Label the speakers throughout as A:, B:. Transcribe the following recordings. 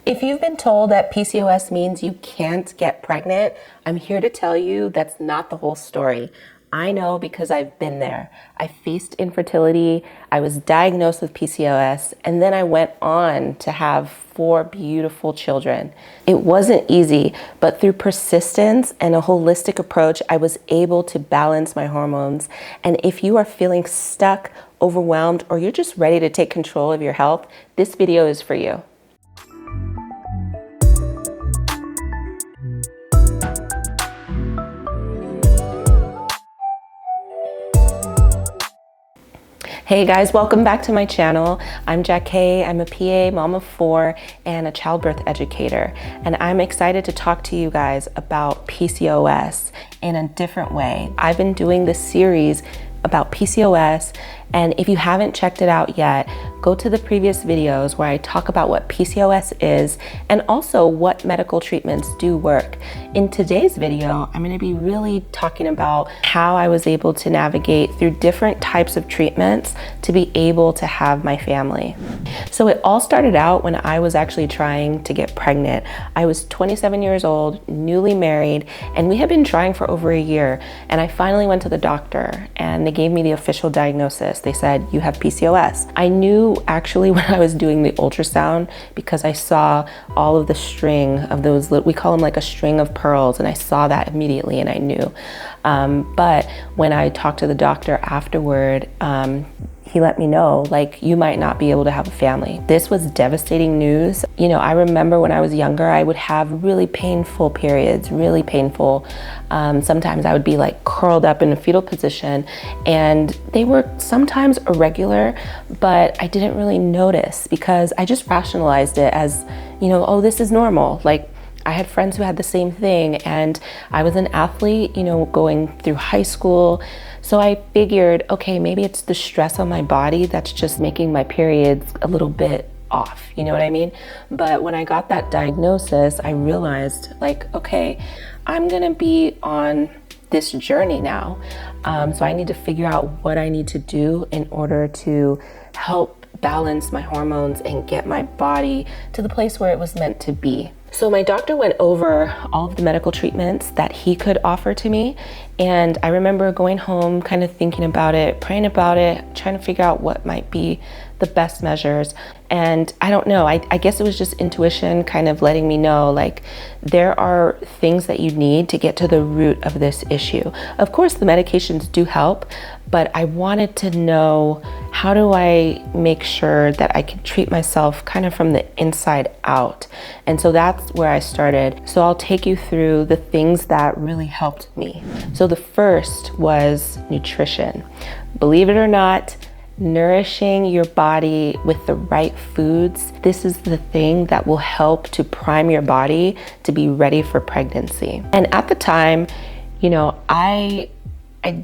A: If you've been told that PCOS means you can't get pregnant, I'm here to tell you that's not the whole story. I know because I've been there. I faced infertility, I was diagnosed with PCOS, and then I went on to have 4 beautiful children. It wasn't easy, but through persistence and a holistic approach, I was able to balance my hormones. And if you are feeling stuck, overwhelmed, or you're just ready to take control of your health, this video is for you. Hey guys, welcome back to my channel. I'm Jackie. I'm a PA, mom of 4, and a childbirth educator. And I'm excited to talk to you guys about PCOS in a different way. I've been doing this series about PCOS, and if you haven't checked it out yet, go to the previous videos where I talk about what PCOS is and also what medical treatments do work. In today's video, I'm going to be really talking about how I was able to navigate through different types of treatments to be able to have my family. So it all started out when I was actually trying to get pregnant. I was 27 years old, newly married, and we had been trying for over a year. And I finally went to the doctor and they gave me the official diagnosis. They said, you have PCOS. I knew actually when I was doing the ultrasound because I saw all of the string of those, we call them like a string of pearls, and I saw that immediately and I knew. But when I talked to the doctor afterward, he let me know, like, you might not be able to have a family. This was devastating news. You know, I remember when I was younger, I would have really painful periods, really painful. Sometimes I would be like curled up in a fetal position, and they were sometimes irregular, but I didn't really notice because I just rationalized it as, you know, oh, this is normal. Like, I had friends who had the same thing, and I was an athlete, you know, going through high school. So I figured, okay, maybe it's the stress on my body that's just making my periods a little bit off, you know what I mean? But when I got that diagnosis, I realized, like, okay, I'm gonna be on this journey now. So I need to figure out what I need to do in order to help balance my hormones and get my body to the place where it was meant to be. So my doctor went over all of the medical treatments that he could offer to me. And I remember going home, kind of thinking about it, praying about it, trying to figure out what might be the best measures. And I don't know, I guess it was just intuition kind of letting me know, like, there are things that you need to get to the root of this issue. Of course, the medications do help, but I wanted to know, how do I make sure that I can treat myself kind of from the inside out? And so that's where I started. So I'll take you through the things that really helped me. So the first was nutrition. Believe it or not, nourishing your body with the right foods, this is the thing that will help to prime your body to be ready for pregnancy. And at the time, you know, I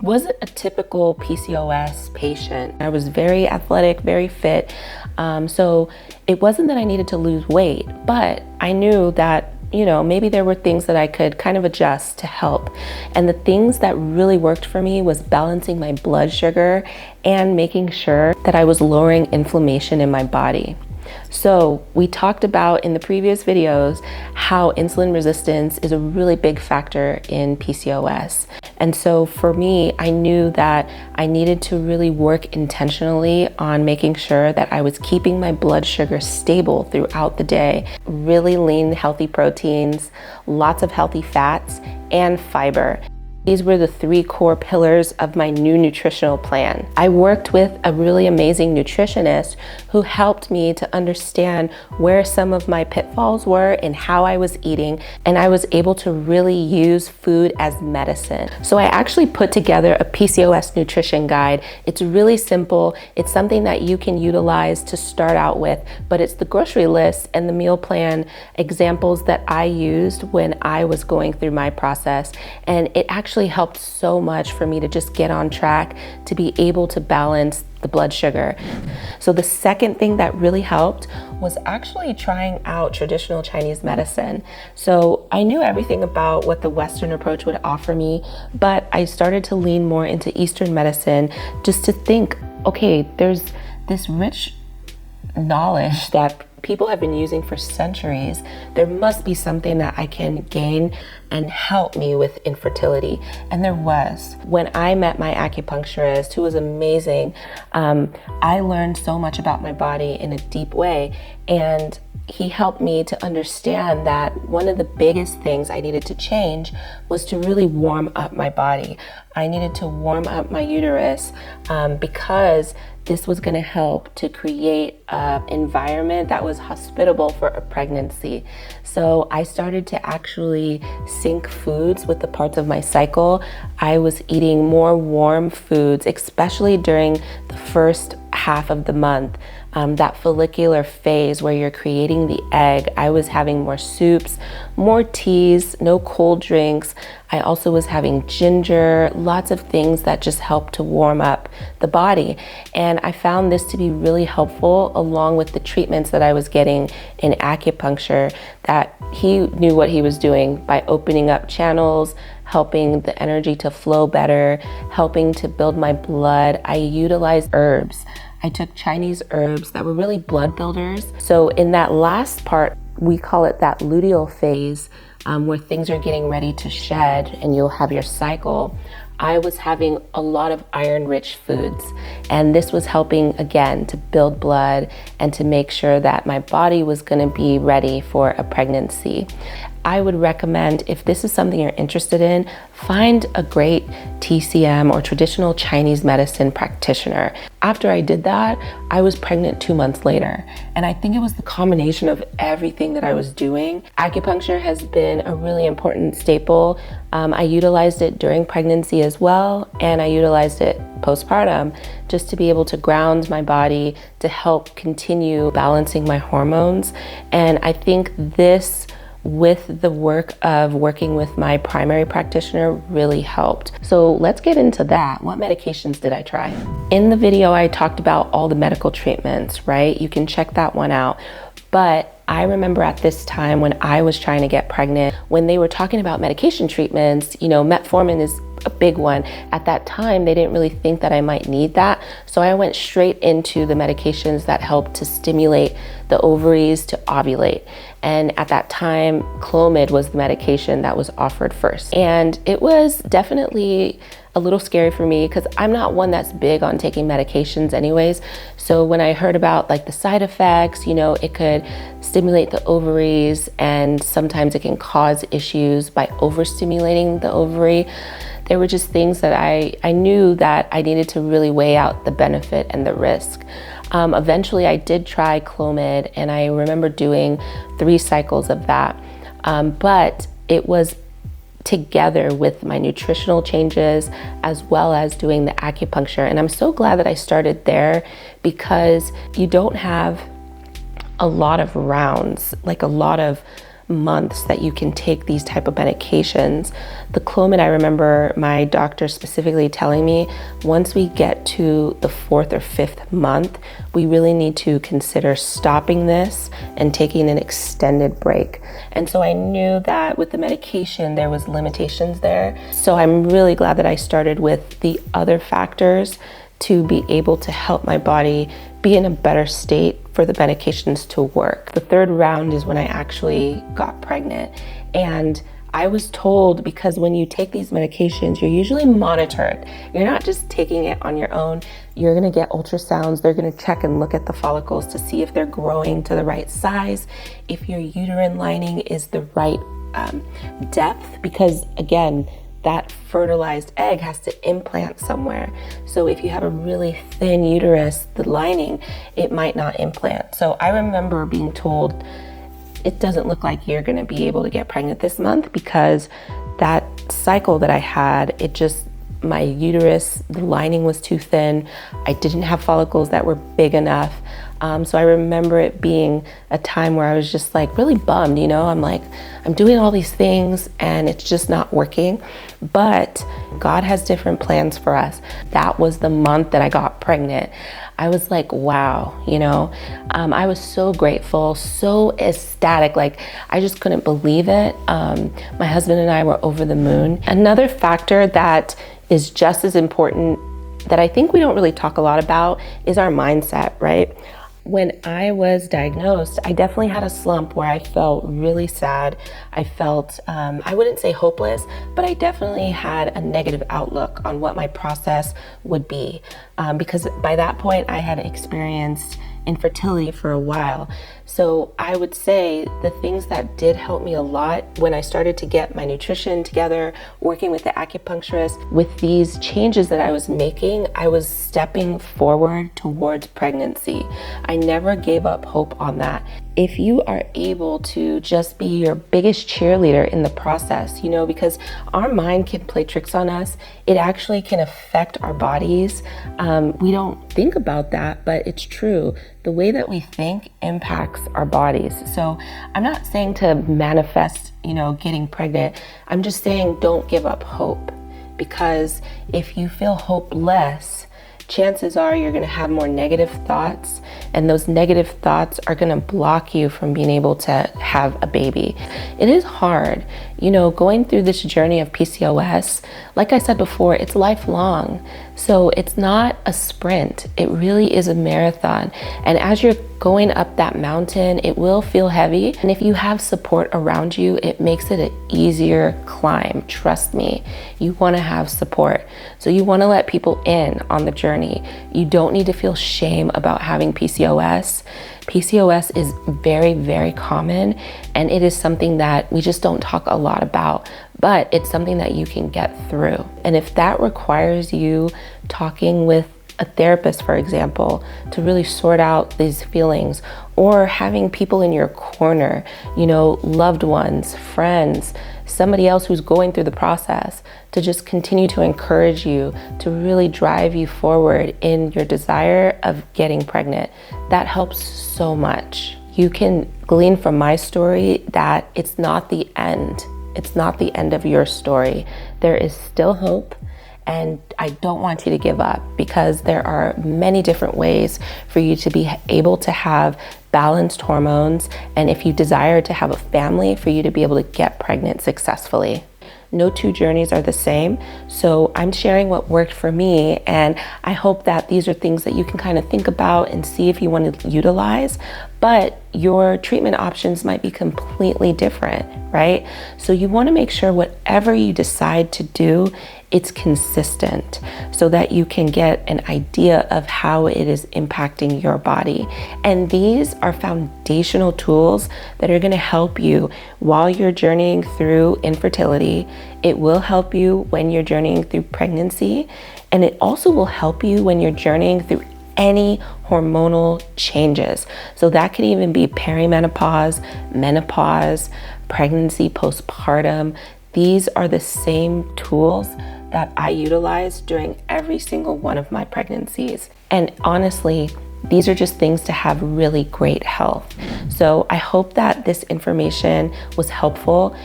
A: wasn't a typical PCOS patient. I was very athletic, very fit. So it wasn't that I needed to lose weight, but I knew that, you know, maybe there were things that I could kind of adjust to help. And the things that really worked for me was balancing my blood sugar and making sure that I was lowering inflammation in my body. So we talked about in the previous videos how insulin resistance is a really big factor in PCOS. And so for me, I knew that I needed to really work intentionally on making sure that I was keeping my blood sugar stable throughout the day. Really lean, healthy proteins, lots of healthy fats, and fiber. These were the 3 core pillars of my new nutritional plan. I worked with a really amazing nutritionist who helped me to understand where some of my pitfalls were and how I was eating, and I was able to really use food as medicine. So I actually put together a PCOS nutrition guide. It's really simple. It's something that you can utilize to start out with, but it's the grocery list and the meal plan examples that I used when I was going through my process, and it actually helped so much for me to just get on track to be able to balance the blood sugar. So the second thing that really helped was actually trying out traditional Chinese medicine. So I knew everything about what the Western approach would offer me, but I started to lean more into Eastern medicine just to think, okay, there's this rich knowledge that people have been using for centuries, there must be something that I can gain and help me with infertility. And there was. When I met my acupuncturist, who was amazing, I learned so much about my body in a deep way. And he helped me to understand that one of the biggest things I needed to change was to really warm up my body. I needed to warm up my uterus because this was going to help to create an environment that was hospitable for a pregnancy. So I started to actually sync foods with the parts of my cycle. I was eating more warm foods, especially during the first half of the month. That follicular phase where you're creating the egg. I was having more soups, more teas, no cold drinks. I also was having ginger, lots of things that just help to warm up the body. And I found this to be really helpful along with the treatments that I was getting in acupuncture, that he knew what he was doing by opening up channels, helping the energy to flow better, helping to build my blood. I utilized herbs. I took Chinese herbs that were really blood builders. So in that last part, we call it that luteal phase, where things are getting ready to shed and you'll have your cycle. I was having a lot of iron-rich foods, and this was helping again to build blood and to make sure that my body was going to be ready for a pregnancy. I would recommend, if this is something you're interested in, find a great TCM or traditional Chinese medicine practitioner. After I did that, I was pregnant 2 months later. And I think it was the combination of everything that I was doing. Acupuncture has been a really important staple. I utilized it during pregnancy as well, and I utilized it postpartum just to be able to ground my body, to help continue balancing my hormones. And I think this, with the work of working with my primary practitioner, really helped. So let's get into that. What medications did I try? In the video, I talked about all the medical treatments, right? You can check that one out. But I remember at this time when I was trying to get pregnant, when they were talking about medication treatments, you know, metformin is a big one. At that time, they didn't really think that I might need that. So I went straight into the medications that help to stimulate the ovaries to ovulate. And at that time, Clomid was the medication that was offered first. And it was definitely a little scary for me because I'm not one that's big on taking medications anyways. So when I heard about like the side effects, you know, it could stimulate the ovaries and sometimes it can cause issues by overstimulating the ovary. There were just things that I knew that I needed to really weigh out the benefit and the risk. Eventually I did try Clomid, and I remember doing 3 cycles of that. But it was together with my nutritional changes as well as doing the acupuncture. And I'm so glad that I started there because you don't have a lot of rounds, like a lot of months that you can take these type of medications. The Clomid, I remember my doctor specifically telling me, once we get to the 4th or 5th month, we really need to consider stopping this and taking an extended break. And so I knew that with the medication, there was limitations there. So I'm really glad that I started with the other factors to be able to help my body be in a better state for the medications to work. The 3rd round is when I actually got pregnant. And I was told, because when you take these medications, you're usually monitored. You're not just taking it on your own. You're gonna get ultrasounds. They're gonna check and look at the follicles to see if they're growing to the right size, if your uterine lining is the right depth, because again, that fertilized egg has to implant somewhere. So if you have a really thin uterus, the lining, it might not implant. So I remember being told, it doesn't look like you're gonna be able to get pregnant this month because that cycle that I had, my uterus, the lining was too thin. I didn't have follicles that were big enough. So I remember it being a time where I was just like really bummed, you know, I'm like, I'm doing all these things and it's just not working, but God has different plans for us. That was the month that I got pregnant. I was like, wow, you know, I was so grateful, so ecstatic. Like, I just couldn't believe it. My husband and I were over the moon. Another factor that is just as important that I think we don't really talk a lot about is our mindset, right? When I was diagnosed, I definitely had a slump where I felt really sad. I felt, I wouldn't say hopeless, but I definitely had a negative outlook on what my process would be. Because by that point, I had experienced infertility for a while. So I would say the things that did help me a lot when I started to get my nutrition together, working with the acupuncturist, with these changes that I was making, I was stepping forward towards pregnancy. I never gave up hope on that. If you are able to just be your biggest cheerleader in the process, you know, because our mind can play tricks on us, it actually can affect our bodies. We don't think about that, but it's true. The way that we think impacts our bodies. So I'm not saying to manifest, you know, getting pregnant. I'm just saying don't give up hope, because if you feel hopeless, chances are you're going to have more negative thoughts, and those negative thoughts are going to block you from being able to have a baby. It is hard, you know, going through this journey of PCOS. Like I said before, it's lifelong. So it's not a sprint. It really is a marathon. And as you're going up that mountain, it will feel heavy. And if you have support around you, it makes it an easier climb. Trust me, you want to have support. So you want to let people in on the journey. You don't need to feel shame about having PCOS. PCOS is very, very common, and it is something that we just don't talk a lot about, but it's something that you can get through. And if that requires you talking with a therapist, for example, to really sort out these feelings, or having people in your corner, you know, loved ones, friends, somebody else who's going through the process, to just continue to encourage you, to really drive you forward in your desire of getting pregnant, that helps so much. You can glean from my story that it's not the end. It's not the end of your story. There is still hope. And I don't want you to give up, because there are many different ways for you to be able to have balanced hormones, and if you desire to have a family, for you to be able to get pregnant successfully. No two journeys are the same, so I'm sharing what worked for me, and I hope that these are things that you can kind of think about and see if you want to utilize. But your treatment options might be completely different, right? So you want to make sure whatever you decide to do, it's consistent, so that you can get an idea of how it is impacting your body. And these are foundational tools that are going to help you while you're journeying through infertility. It will help you when you're journeying through pregnancy, and it also will help you when you're journeying through any hormonal changes. So that could even be perimenopause, menopause, pregnancy, postpartum. These are the same tools that I utilize during every single one of my pregnancies. And honestly, these are just things to have really great health. So I hope that this information was helpful.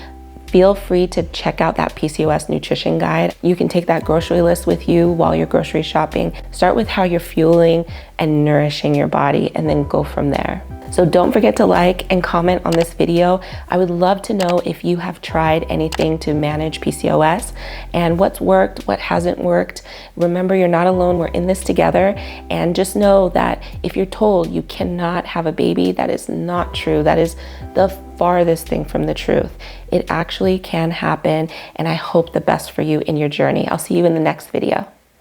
A: Feel free to check out that PCOS nutrition guide. You can take that grocery list with you while you're grocery shopping. Start with how you're fueling and nourishing your body, and then go from there. So don't forget to like and comment on this video. I would love to know if you have tried anything to manage PCOS and what's worked, what hasn't worked. Remember, you're not alone. We're in this together. And just know that if you're told you cannot have a baby, that is not true. That is the farthest thing from the truth. It actually can happen, and I hope the best for you in your journey. I'll see you in the next video.